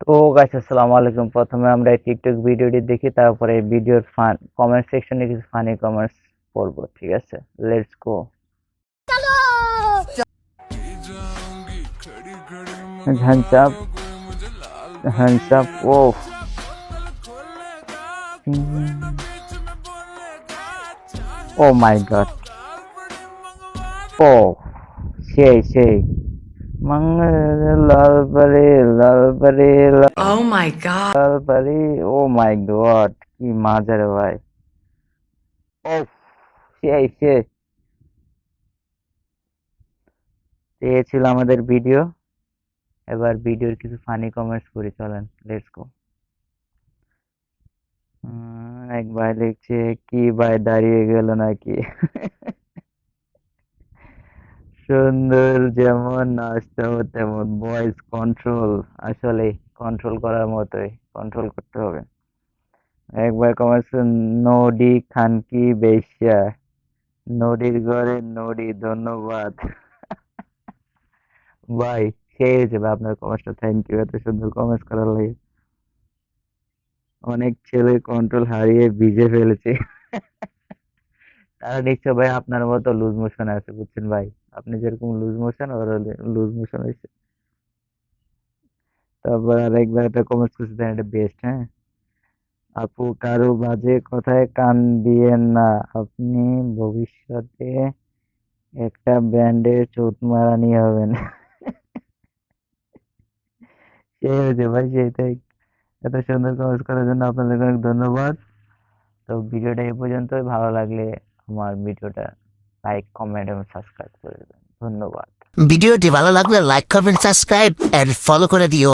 তো গাইস আসসালামু আলাইকুম। প্রথমে আমরা এই টিকটক ভিডিওটি দেখি, তারপরে এই ভিডিওর কমেন্ট সেকশনে কিছু ফানি কমেন্টস পড়বো, ঠিক আছে? Let's go. Hands up, hands up. Oh oh my God. ও সেই সেই লাল পারি, লাল পারি, Oh my God. লাল পারি। ও মাই গড, কি মজা রে ভাই। ও সেই সেই। এই ছিল আমাদের ভিডিও। এবার ভিডিওর কিছু ফানি কমেন্টস করি, চলেন লেটস গো। এক ভাই লিখছে, কি ভাই দাঁড়িয়ে গেল নাকি? সুন্দর যেমন নাচতেও তেমন, ভয়েস কন্ট্রোল। আসলে কন্ট্রোল করার মতোই, কন্ট্রোল করতে হবে। একবার কমেন্টস, নডি খানকি বেশ্যা, নদীর ঘরে নদী, ধন্যবাদ। ভাই সেই হয়েছে ভাই আপনার কমেন্টসটা, থ্যাংক ইউ এত সুন্দর কমেন্টস করার লাগে। অনেক ছেলে কন্ট্রোল হারিয়ে ভিজে ফেলেছে। তারা নিশ্চয় ভাই আপনার মতো লুজ মোশন আছে, বুঝছেন ভাই? আপনি যেরকম লুজ মোশন, ওর লুজ মোশন হয়েছে। তারপর আরেকবার একটা কমেন্টস করছে, দেন এটা বেস্ট, হ্যাঁ। আপু কারো বাজে কথায় কান দিয়েন না, আপনি ভবিষ্যতে একটা ব্র্যান্ডের চোতমারানি হবেন। সেই হয়েছে ভাই, সেইটাই। এত সুন্দর কমেন্টস করার জন্য আপনাদের অনেক ধন্যবাদ। তো ভিডিওটা এই পর্যন্তই। ভালো লাগলে আমার ভিডিওটা লাইক, কমেন্ট এবং সাবস্ক্রাইব করে দেবেন। ধন্যবাদ। ভিডিওটি ভালো লাগলে লাইক করবেন, সাবস্ক্রাইব এন্ড ফলো করে দিও।